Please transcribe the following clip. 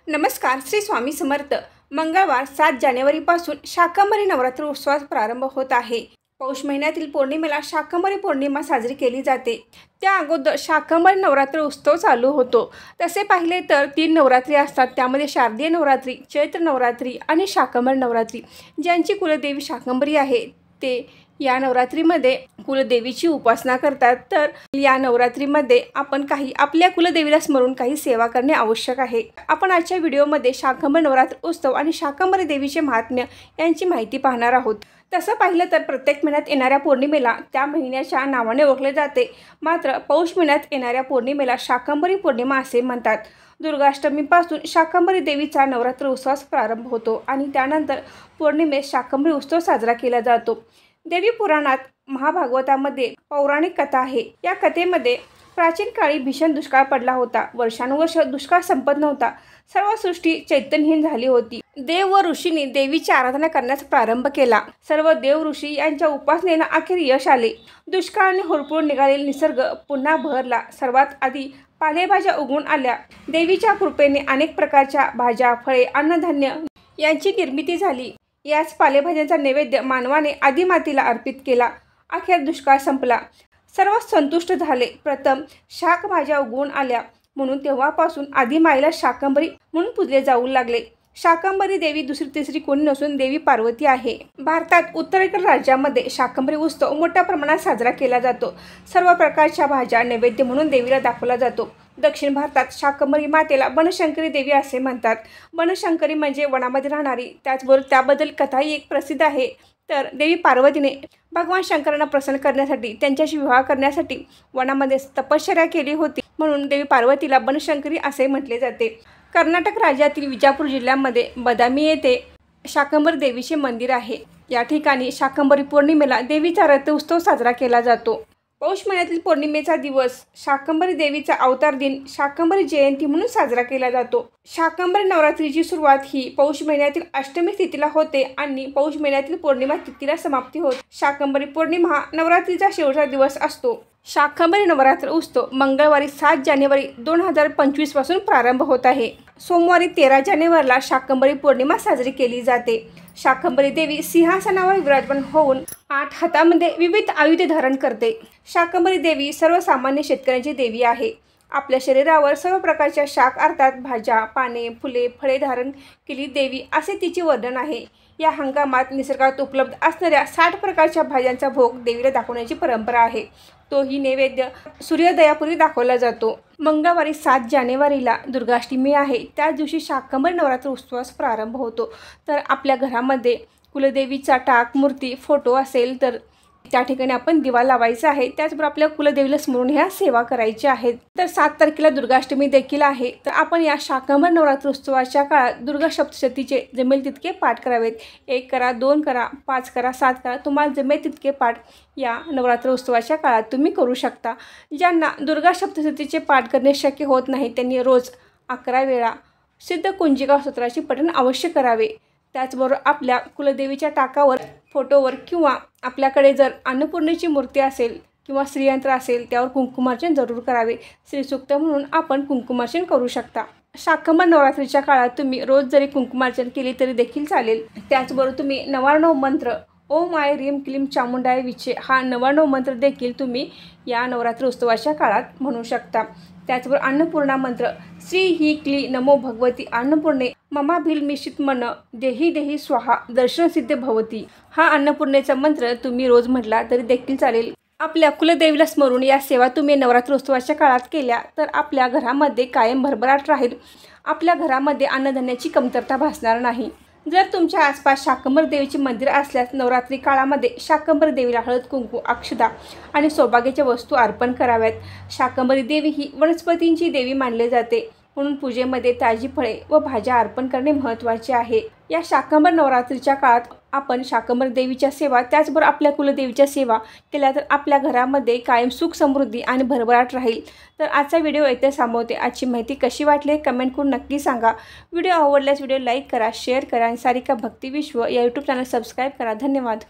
नमस्कार. श्री स्वामी समर्थ. मंगळवार 7 जानेवारीपासून शाकंभरी नवरात्र उत्सवास प्रारंभ होत आहे. पौष महिन्यातील पौर्णिमेला शाकंभरी पौर्णिमा साजरी केली जाते. त्या अगोदर शाकंभरी नवरात्र उत्सव चालू होतो. तसे पाहिले तर 3 नवरात्री असतात. त्यामध्ये शारदीय नवरात्री, चैत्र नवरात्री आणि शाकंभरी नवरात्री. ज्यांची कुलदेवी शाकंभरी आहे ते या नवरात्रीमध्ये कुलदेवीची उपासना करतात. तर या नवरात्रीमध्ये आपण आपल्या कुलदेवीला स्मरून काही सेवा करणे आवश्यक आहे. आपण आजच्या व्हिडिओमध्ये शाकंभरी नवरात्र उत्सव आणि शाकंभरी देवीचे महात्म्य यांची माहिती पाहणार आहोत. तसं पाहिलं तर प्रत्येक महिन्यात येणाऱ्या पौर्णिमेला त्या महिन्याच्या नावाने ओळखले जाते. मात्र पौष महिन्यात येणाऱ्या पौर्णिमेला शाकंभरी पौर्णिमा असे म्हणतात. दुर्गाष्टमीपासून शाकंभरी देवीचा नवरात्र उत्सवास प्रारंभ होतो आणि त्यानंतर पौर्णिमेस शाकंभरी उत्सव साजरा केला जातो. देवी पुराणात महाभागवतामध्ये पौराणिक कथा आहे. या कथेमध्ये प्राचीन काळी भीषण दुष्काळ पडला होता. वर्षानुवर्ष दुष्काळ संपत नव्हता. सर्व सृष्टी चैतन्यहीन झाली होती. देव व ऋषींनी देवीची आराधना करण्यास प्रारंभ केला. सर्व देव ऋषी यांच्या उपासनेला अखेर यश आले. दुष्काळाने होरपळून निघालेला निसर्ग पुन्हा बहरला. सर्वात आधी पालेभाज्या उगवून आल्या. देवीच्या कृपेने अनेक प्रकारच्या भाज्या, फळे, अन्नधान्य यांची निर्मिती झाली. याच पालेभाज्यांचा नैवेद्य मानवाने आदिमातेला अर्पित केला. अखेर दुष्काळ संपला. सर्व संतुष्ट झाले. प्रथम शाकभाज्या उगवून आल्या म्हणून तेव्हापासून आदिमाईला शाकंभरी म्हणून पूजले जाऊ लागले. शाकंभरी देवी दुसरी तिसरी कोणी नसून देवी पार्वती आहे. भारतात उत्तरेकडील राज्यामध्ये शाकंभरी उत्सव मोठ्या प्रमाणात साजरा केला जातो. सर्व प्रकारच्या भाज्या नैवेद्य म्हणून देवीला दाखवला जातो. दक्षिण भारतात शाकंभरी मातेला बनशंकरी देवी असे म्हणतात. बनशंकरी म्हणजे वनामध्ये राहणारी. त्याबद्दल कथाही एक प्रसिद्ध आहे. तर देवी पार्वतीने भगवान शंकरांना प्रसन्न करण्यासाठी त्यांच्याशी विवाह करण्यासाठी वनामध्ये तपश्चर्या केली होती. म्हणून देवी पार्वतीला बनशंकरी असे म्हटले जाते. कर्नाटक राज्यातील विजापूर जिल्ह्यामध्ये बदामी येथे शाकंभरी देवीचे मंदिर आहे. या ठिकाणी शाकंभरी पौर्णिमेला देवीचा रथ उत्सव साजरा केला जातो. पौष महिन्यातील पौर्णिमेचा दिवस शाकंभरी देवीचा अवतार दिन शाकंभरी जयंती म्हणून साजरा केला जातो. शाकंभरी नवरात्रीची सुरुवात ही पौष महिन्यातील अष्टमी तिथीला होते आणि पौष महिन्यातील पौर्णिमा तिथीला समाप्ती होते. शाकंभरी पौर्णिमा हा नवरात्रीचा शेवटचा दिवस असतो. शाकंभरी नवरात्र उत्सव मंगळवारी 7 जानेवारी 2025 पासून प्रारंभ होत आहे. सोमवारी 13 जानेवारीला शाकंभरी पौर्णिमा साजरी केली जाते. शाकंभरी देवी सिंहासनावर विराजमान होऊन 8 हातामध्ये विविध आयुधे धारण करते. शाकंभरी देवी सर्वसामान्य शेतकऱ्यांची देवी आहे. आपल्या शरीरावर सर्व प्रकारच्या शाक अर्थात भाज्या, पाने, फुले, फळे धारण केली देवी असे तिचे वर्णन आहे. या हंगामात निसर्गात उपलब्ध असणाऱ्या 60 प्रकारच्या भाज्यांचा भोग देवीला दाखवण्याची परंपरा आहे. तोही नैवेद्य सूर्योदयापूर्वी दाखवला जातो. मंगळवारी 7 जानेवारीला दुर्गाष्टमी आहे. त्याच दिवशी शाकंभरी नवरात्र उत्सवास प्रारंभ होतो. तर आपल्या घरामध्ये कुलदेवीचा टाक, मूर्ती, फोटो असेल तर त्या ठिकाणी आपण दिवा लावायचा आहे. त्याचबरोबर आपल्या कुलदेवीला स्मरून ह्या सेवा करायच्या आहेत. तर 7 तारखेला दुर्गाष्टमी देखील आहे. तर आपण या शाकंभरी नवरात्र उत्सवाच्या काळात दुर्गा सप्तशतीचे जमेल तितके पाठ करावेत. 1 करा, 2 करा, 5 करा, 7 करा. तुम्हाला जमेल तितके पाठ या नवरात्र उत्सवाच्या काळात तुम्ही करू शकता. ज्यांना दुर्गा सप्तशतीचे पाठ करणे शक्य होत नाही त्यांनी रोज 11 वेळा सिद्ध कुंजिका स्तोत्राचे पठण अवश्य करावे. त्याचबरोबर आपल्या कुलदेवीच्या टाकावर, फोटोवर किंवा आपल्याकडे जर अन्नपूर्णेची मूर्ती असेल किंवा श्रीयंत्र असेल त्यावर कुंकुमार्चन जरूर करावे. श्रीसूक्त म्हणून आपण कुंकुमार्चन करू शकता. शाकंभरी नवरात्रीच्या काळात तुम्ही रोज जरी कुंकुमार्चन केले तरी देखील चालेल. त्याचबरोबर तुम्ही 99 मंत्र ओम आय ह्रीम क्लीम चामुंडाय विचे हा 99 मंत्र देखील तुम्ही या नवरात्र उत्सवाच्या काळात म्हणू शकता. त्याचबरोबर अन्नपूर्णा मंत्र श्री ही क्ली नमो भगवती अन्नपूर्णे ममाभिल मिश्रित मन देही देही स्वाहा दर्शन सिद्ध भवती हा अन्नपूर्णेचा मंत्र तुम्ही रोज म्हटला तरी देखील चालेल. आपल्या कुलदेवीला स्मरून या सेवा तुम्ही नवरात्र उत्सवाच्या काळात केल्या तर आपल्या घरामध्ये कायम भरभराट राहील. आपल्या घरामध्ये अन्नधान्याची कमतरता भासणार नाही. जर तुमच्या आसपास शाकंभरी देवीचे मंदिर असल्यास नवरात्री काळामध्ये शाकंभरी देवीला हळद, कुंकू, अक्षता आणि सौभाग्याच्या वस्तू अर्पण कराव्यात. शाकंभरी देवी ही वनस्पतींची देवी मानली जाते. म्हणून पूजेमध्ये ताजी फळे व भाज्या अर्पण करणे महत्त्वाचे आहे. या शाकंभरी नवरात्रीच्या काळात आपण शाकंभरी देवीच्या सेवा त्याचबरोबर आपल्या कुलदेवीच्या सेवा केल्या तर आपल्या घरामध्ये कायम सुख, समृद्धी आणि भरभराट राहील. तर आजचा व्हिडिओ इथे थांबवते. आजची माहिती कशी वाटली कमेंट करून नक्की सांगा. व्हिडिओ आवडल्यास व्हिडिओ लाईक करा, शेअर करा आणि सारिका भक्ती विश्व या यूट्यूब चॅनल सबस्क्राईब करा. धन्यवाद.